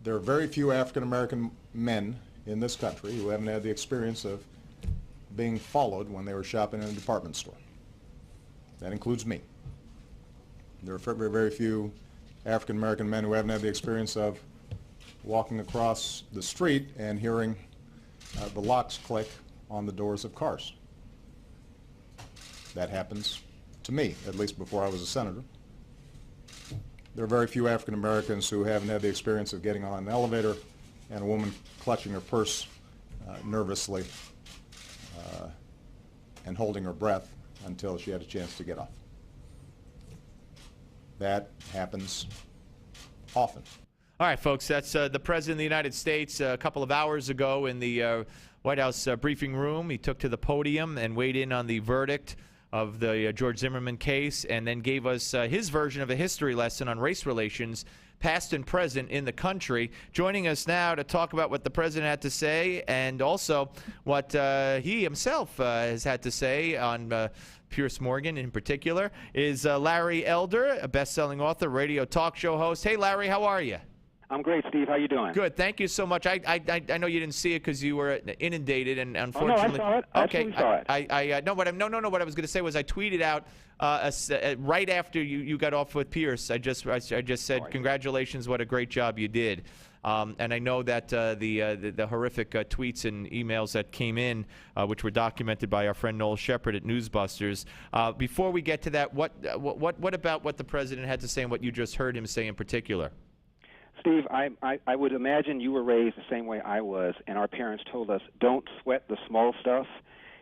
There are very few African-American men in this country who haven't had the experience of being followed when they were shopping in a department store. That includes me. There are very, very few African-American men who haven't had the experience of walking across the street and hearing the locks click on the doors of cars. That happens to me, at least before I was a senator. There are very few African Americans who haven't had the experience of getting on an elevator and a woman clutching her purse nervously and holding her breath until she had a chance to get off. That happens often. All right, folks, that's the President of the United States a couple of hours ago in the White House briefing room. He took to the podium and weighed in on the verdict of the George Zimmerman case, and then gave us his version of a history lesson on race relations, past and present, in the country. Joining us now to talk about what the president had to say and also what he himself has had to say on Piers Morgan in particular is Larry Elder, a best-selling author, radio talk show host. Hey, Larry, how are you? I'm great, Steve. How you doing? Good. Thank you so much. I know you didn't see it because you were inundated, and unfortunately. Oh, no, I saw it. Okay. Absolutely saw it. No. What I was going to say was I tweeted out right after you got off with Pierce. I just said congratulations, what a great job you did. And I know that the horrific tweets and emails that came in, which were documented by our friend Noel Shepard at Newsbusters. Before we get to that, what about what the president had to say and what you just heard him say in particular? Steve, I would imagine you were raised the same way I was, and our parents told us, don't sweat the small stuff.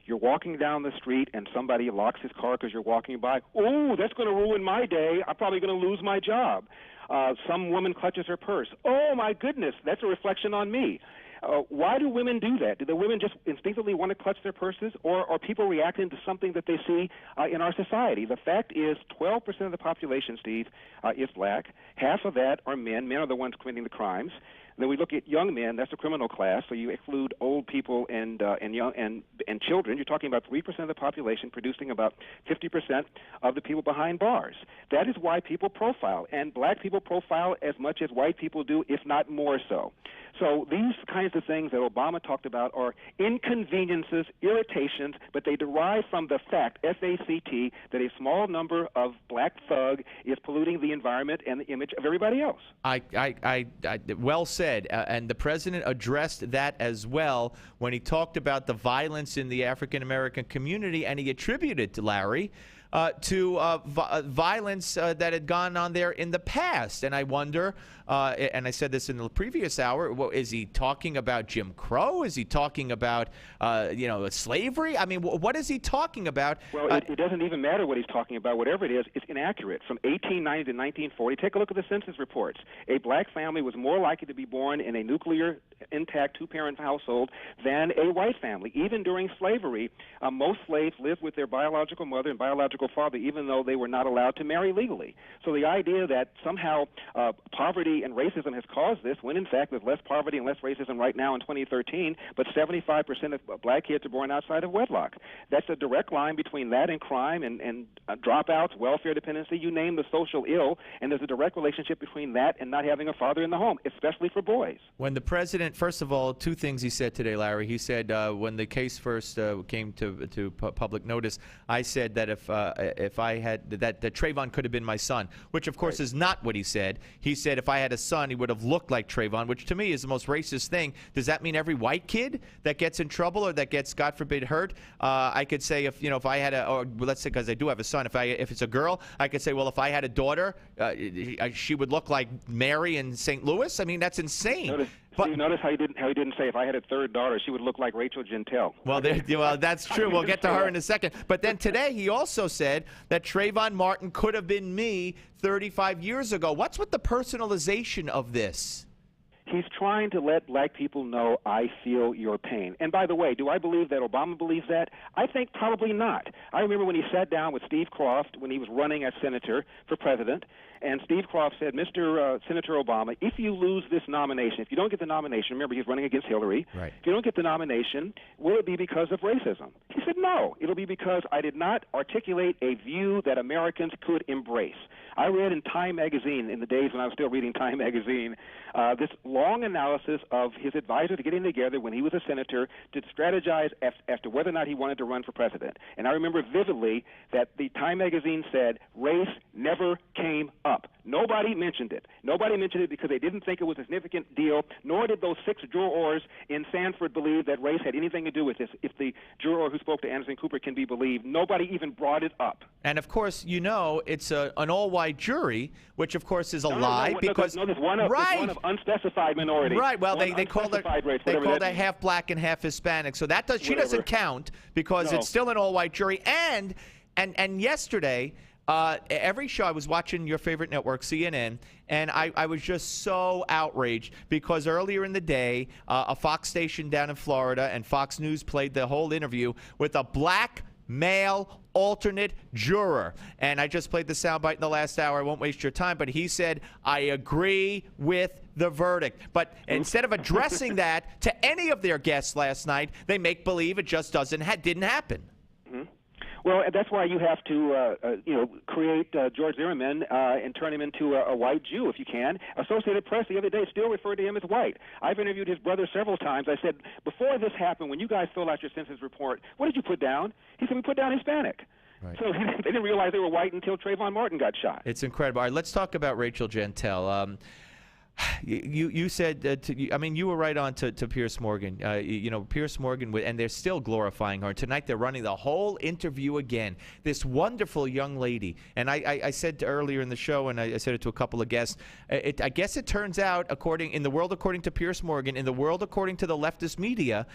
You're walking down the street and somebody locks his car because you're walking by. Oh, that's going to ruin my day. I'm probably going to lose my job. Some woman clutches her purse. Oh, my goodness, that's a reflection on me. Why do women do that? Do the women just instinctively want to clutch their purses, or are people reacting to something that they see in our society? The fact is 12% of the population, Steve, is black. Half of that are men. Men are the ones committing the crimes. And then we look at young men. That's a criminal class. So you exclude old people and young and children. You're talking about 3% of the population producing about 50% of the people behind bars. That is why people profile, and black people profile as much as white people do, if not more so. So these kinds of things that Obama talked about are inconveniences, irritations, but they derive from the fact, F-A-C-T, that a small number of black thug is polluting the environment and the image of everybody else. Well said. And the president addressed that as well when he talked about the violence in the African-American community, and he attributed to Larry to violence that had gone on there in the past. And I wonder, and I said this in the previous hour, is he talking about Jim Crow? Is he talking about, slavery? I mean, what is he talking about? Well, it doesn't even matter what he's talking about. Whatever it is, it's inaccurate. From 1890 to 1940, take a look at the census reports. A black family was more likely to be born in a nuclear intact two-parent household than a white family. Even during slavery, most slaves lived with their biological mother and biological father, even though they were not allowed to marry legally. So the idea that somehow poverty and racism has caused this, when in fact there's less poverty and less racism right now in 2013, but 75% of black kids are born outside of wedlock. That's a direct line between that and crime and dropouts, welfare dependency, you name the social ill, and there's a direct relationship between that and not having a father in the home, especially for boys. When the president, first of all, two things he said today, Larry. He said when the case first came to public notice, I said that if I had that Trayvon could have been my son, which of course is not what he said. He said if I had a son, he would have looked like Trayvon, which to me is the most racist thing. Does that mean every white kid that gets in trouble or that gets, God forbid, hurt? I could say if I had or let's say, because I do have a son, if it's a girl, I could say, well, if I had a daughter, she would look like Mary in St. Louis. I mean, that's insane. Notice how he didn't say if I had a third daughter, she would look like Rachel Gentile. Well, that's true. We'll get to her in a second. But then today he also said that Trayvon Martin could have been me 35 years ago. What's with the personalization of this? He's trying to let black people know, I feel your pain. And by the way, do I believe that Obama believes that? I think probably not. I remember when he sat down with Steve Croft when he was running as senator for president, And Steve Croft said, Mr. Senator Obama, if you lose this nomination, if you don't get the nomination, remember he's running against Hillary, right. If you don't get the nomination, will it be because of racism? He said, no, it'll be because I did not articulate a view that Americans could embrace. I read in Time magazine, in the days when I was still reading Time magazine, this long analysis of his advisors getting together when he was a senator to strategize as to whether or not he wanted to run for president. And I remember vividly that the Time magazine said race never came up. Nobody mentioned it. Nobody mentioned it because they didn't think it was a significant deal, nor did those 6 jurors in Sanford believe that race had anything to do with this. If the juror who spoke to Anderson Cooper can be believed, nobody even brought it up. And, of course, you know it's an all-white jury, which, of course, is a lie because there's one of unspecified minority. Right. Well, they called it race, half black and half Hispanic. So that she doesn't count because it's still an all-white jury. And yesterday, every show, I was watching your favorite network, CNN, and I was just so outraged because earlier in the day, a Fox station down in Florida and Fox News played the whole interview with a black male alternate juror. And I just played the soundbite in the last hour. I won't waste your time. But he said, I agree with the verdict. But instead of addressing that to any of their guests last night, they make believe it just didn't happen. Well, that's why you have to, create George Zimmerman and turn him into a white Jew if you can. Associated Press the other day still referred to him as white. I've interviewed his brother several times. I said, before this happened, when you guys filled out your census report, what did you put down? He said, we put down Hispanic. Right. So they didn't realize they were white until Trayvon Martin got shot. It's incredible. All right, let's talk about Rachel Jeantel. You said, you were right on to Piers Morgan. Piers Morgan, and they're still glorifying her. Tonight they're running the whole interview again. This wonderful young lady. And I said earlier in the show, and I said it to a couple of guests, I guess it turns out, in the world according to Piers Morgan, in the world according to the leftist media,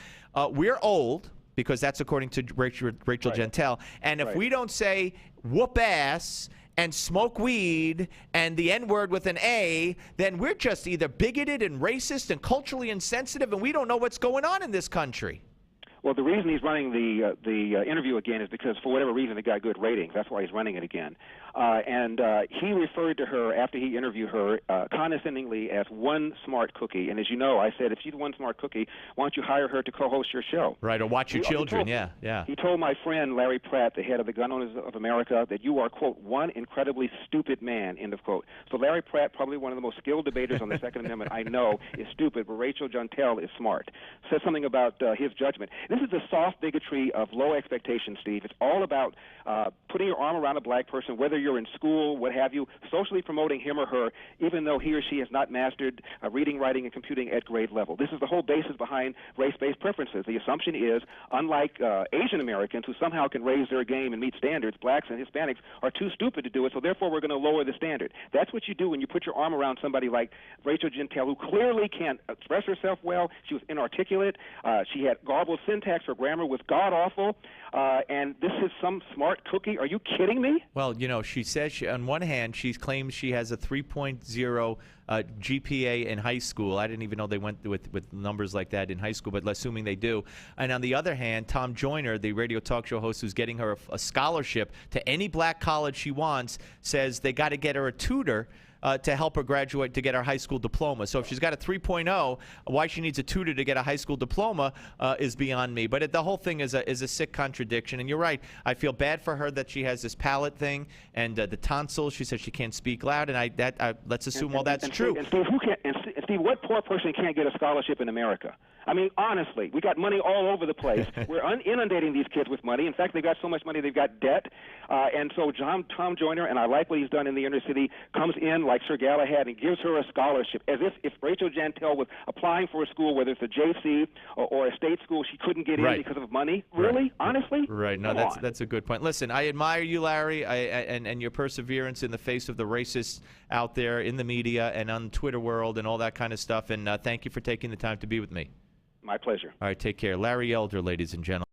we're old, because that's according to Rachel Jeantel. And if we don't say whoop ass and smoke weed and the N-word with an A, then we're just either bigoted and racist and culturally insensitive, and we don't know what's going on in this country. Well, the reason he's running the interview again is because, for whatever reason, it got good ratings. That's why he's running it again. And he referred to her, after he interviewed her, condescendingly as one smart cookie. And as you know, I said, if she's one smart cookie, why don't you hire her to co-host your show? Right, or watch your children, yeah. He told my friend Larry Pratt, the head of the Gun Owners of America, that you are, quote, one incredibly stupid man, end of quote. So Larry Pratt, probably one of the most skilled debaters on the Second Amendment I know, is stupid, but Rachel Jeantel is smart. Says something about his judgment. This is the soft bigotry of low expectations, Steve. It's all about putting your arm around a black person, whether you're in school, what have you, socially promoting him or her, even though he or she has not mastered reading, writing, and computing at grade level. This is the whole basis behind race-based preferences. The assumption is, unlike Asian Americans who somehow can raise their game and meet standards, blacks and Hispanics are too stupid to do it, so therefore we're going to lower the standard. That's what you do when you put your arm around somebody like Rachel Jeantel, who clearly can't express herself well. She was inarticulate. She had garbled syntax. Her grammar was god-awful. And this is some smart cookie. Are you kidding me? Well, she says, on one hand, she claims she has a 3.0 GPA in high school. I didn't even know they went with numbers like that in high school, but assuming they do. And on the other hand, Tom Joyner, the radio talk show host who's getting her a scholarship to any black college she wants, says they got to get her a tutor to help her graduate to get her high school diploma. So if she's got a 3.0, why she needs a tutor to get a high school diploma is beyond me. But the whole thing is a sick contradiction. And you're right. I feel bad for her that she has this palate thing and the tonsils. She says she can't speak loud, and let's assume all that's true. And Steve, what poor person can't get a scholarship in America? I mean, honestly, we got money all over the place. We're inundating these kids with money. In fact, they've got so much money they've got debt. And so Tom Joyner, and I like what he's done in the inner city, comes in like Sir Galahad and gives her a scholarship, as if Rachel Jeantel was applying for a school, whether it's a JC or a state school, she couldn't get in because of money. Really? Right. Honestly? Right. No, that's a good point. Listen, I admire you, Larry, and your perseverance in the face of the racists out there in the media and on the Twitter world and all that kind of stuff. And thank you for taking the time to be with me. My pleasure. All right, take care. Larry Elder, ladies and gentlemen.